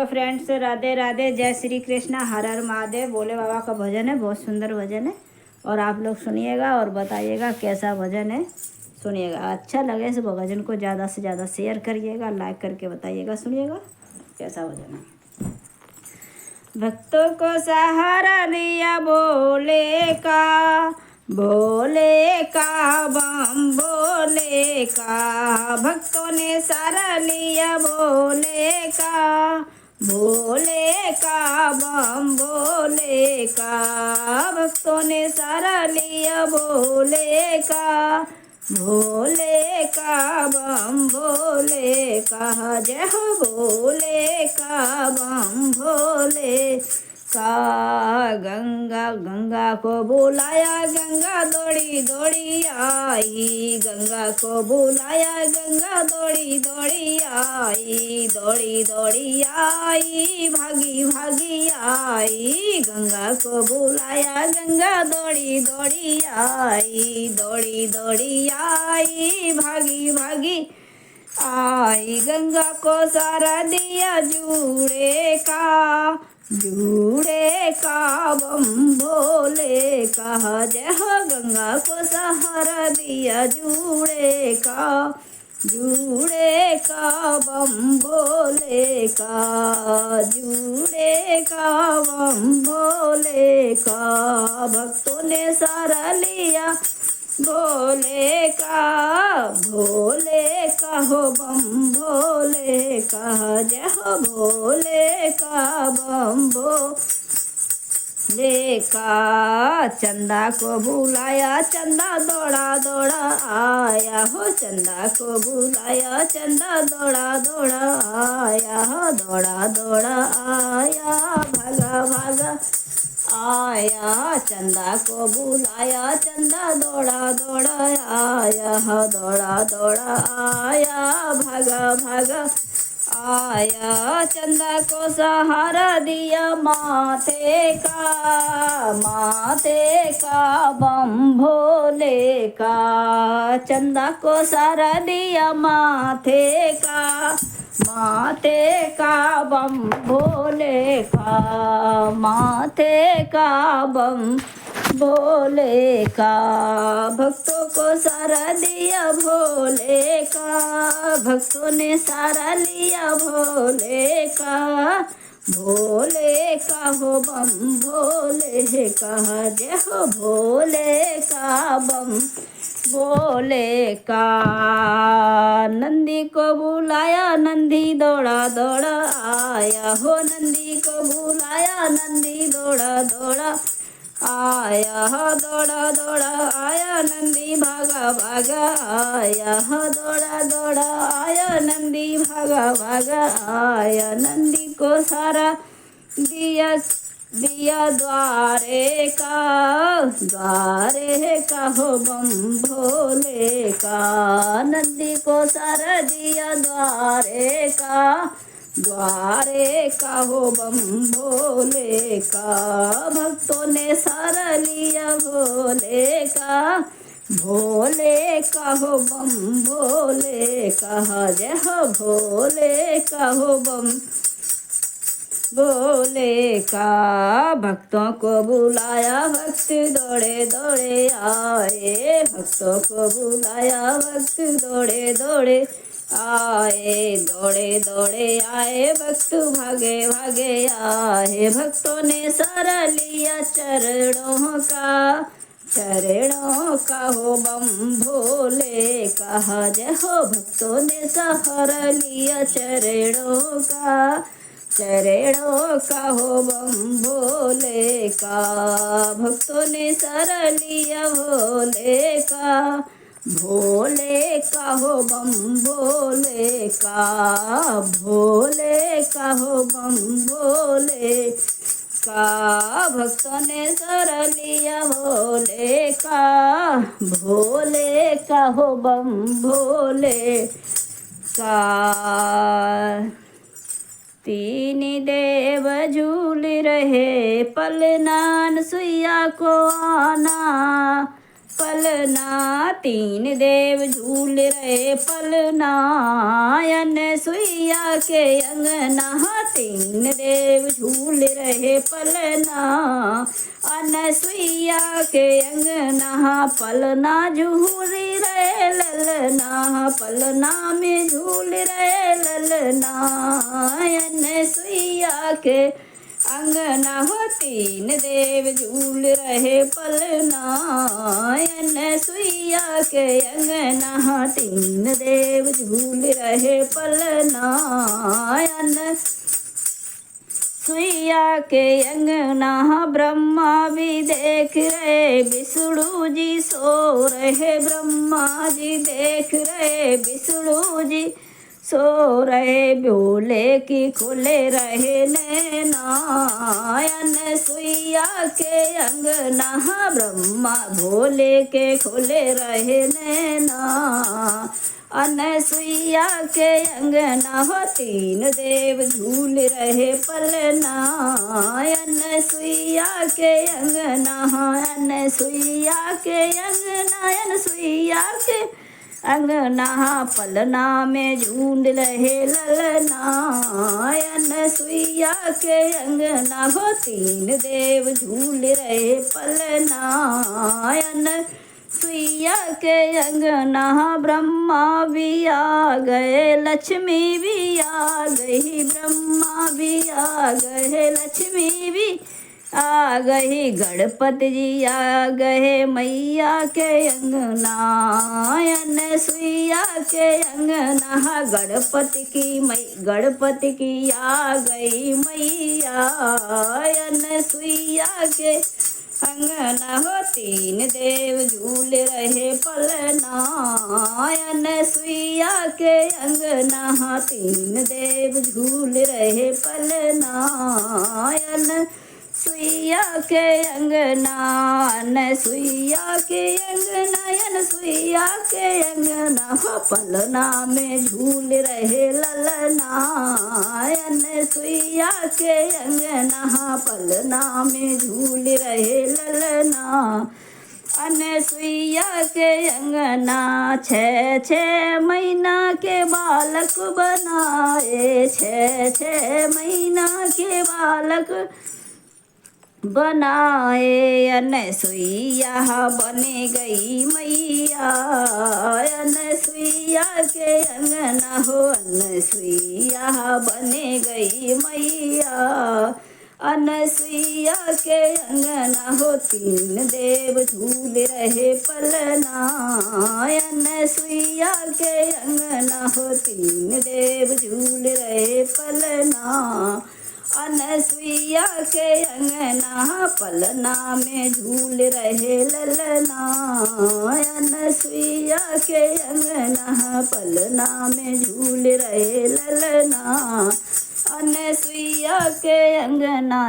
तो फ्रेंड्स, राधे राधे, जय श्री कृष्णा, हर हर महादेव। भोले बाबा का भजन है, बहुत सुंदर भजन है। और आप लोग सुनिएगा और बताइएगा कैसा भजन है। सुनिएगा, अच्छा लगे इस भजन को ज़्यादा से ज़्यादा शेयर करिएगा, लाइक करके बताइएगा। सुनिएगा कैसा भजन है। भक्तों को सहारा लिया भोले का, भोले का बम भोले का। भक्तों ने सहारा लिया भोले का, भोले का बम भोले का। भक्तों ने सहारा लिया भोले का, भोले का बम भोले का। जय हो भोले का बम भोले का। गंगा गंगा को बुलाया, गंगा दौड़ी दौड़ी आई। गंगा को बुलाया, गंगा दौड़ी दौड़ी आई। दौड़ी दौड़ी आई, भागी भागी आई। गंगा को बुलाया, गंगा दौड़ी दौड़ी आई। दौड़ी दौड़ी आई, भागी भागी आई। गंगा को सारा दिया जूड़े का, जूड़े का बम भोले का। जय हो गंगा को सहारा दिया जूड़े का, जूड़े का बम भोले का। जूड़े का बम भोले का। भक्तों ने सहारा लिया भोले का, भोले का हो बम भोले का। जय हो भोले का बम भोले का। चंदा को बुलाया, चंदा दौड़ा दौड़ा आया हो। चंदा को बुलाया, चंदा दौड़ा दौड़ा आया हो। दौड़ा दौड़ा आया, भागा भागा आया। चंदा को बुलाया, चंदा दौड़ा दौड़ा आया। दौड़ा दौड़ा आया, भागा भागा आया। चंदा को सहारा दिया माथे का, माथे का बम भोले का। चंदा को सहारा दिया माथे का, माथे का बम भोले का। माथे का बम भोले का। भक्तों को सारा दिया भोले का, भक्तों ने सारा लिया भोले का। भोले का हो बम भोले का। जय हो भोले का बम भोले का। नंदी को बुलाया, नंदी दौड़ा दौड़ा आया हो। नंदी को बुलाया, नंदी दौड़ा दौड़ा आया। दौड़ा दौड़ा आया, नंदी भागा भागा आया। दौड़ा दौड़ा आया, नंदी भागा भागा आया। नंदी को सारा दिया दिया द्वारे का, द्वारे का हो बम भोले का। नंदी को सारा दिया द्वारे का, द्वारे का हो बम भोले का। भक्तों ने सारा लिया भोले का, भोले का हो बम भोले का। जय हो भोले का हो बम भोले का। भक्तों को बुलाया, भक्त दौड़े दौड़े आए। भक्तों को बुलाया, भक्त दौड़े दौड़े आए। दौड़े दौड़े आए, भक्त भागे भागे आए। भक्तों ने सारा लिया चरणों का, चरणों का हो बम भोले का। जय हो भक्तों ने सहारा लिया चरणों का, चरणों का हो बम भोले का। भक्तों ने सहारा लिया भोले का, भोले का हो बम भोले का। भोले का हो बम भोले का। भक्तों ने सहारा लिया भोले का, भोले का हो बम भोले का। तीन देव झूल रहे, पलनान सुइया को आना। पलना, तीन देव झूल रहे पलना, अनसुईया के अंगना, तीन देव झूल रहे पलना, अनसुईया के अंगना, पलना झूल रहे ललना, पलना में झूल रहे ललना, अनसुईया के अंगना हो, तीन देव झूल रहे पलना, अनसुईया के अंगना, तीन देव झूल रहे पलना, अनसुईया के अंगना, ब्रह्मा भी देख रहे विष्णु जी सो रहे, ब्रह्मा जी देख रहे विष्णु जी सो रहे, भोले की खुले रहे नैना, अनसुईया के अंगना, ब्रह्मा भोले के खुले रहे नैना, अनसुईया के अंगना हो, तीन देव झूल रहे पलना, अनसुईया के अंगना, अनसुईया के अंगना, अनसुईया के अंगना, पलना में झूल रहे ललना, अनसुईया के अंगना हो, तीन देव झूल रहे पलना, अनसुईया के अंगना, ब्रह्मा भी आ गए लक्ष्मी भी आ गई, ब्रह्मा भी आ गए लक्ष्मी भी आ गई, गणपति जी आ गए मैया के अंगना, अनसुईया के अंगना, गणपति की आ गई मैया, अनसुईया के अंगना हो, तीन देव झूल रहे पलना, अनसुईया के अंगना, तीन देव झूल रहे पलना, अनसुईया के अंगना, अनसुईया के अंगना, अनसुईया के अंगना हो, पलना में झूल रहे ललना, अनसुईया के अंगना, पलना में झूल रहे ललना, अनसुईया के अंगना, 6 महीना के बालक बनाए, 6 महीना के बालक बनाए, अनसुईया बने गई मैया, अनसुईया के अंगना हो, अनसुईया बने गई मैया, अनसुईया के अंगना हो, तीन देव झूल रहे पलना, अनसुईया के अंगना हो, तीन देव झूल रहे पलना, अनसुईया के अंगना, पलना में झूल रहे ललना, अनसुईया के अंगना, पलना में झूल रहे ललना, अनसुईया के अंगना।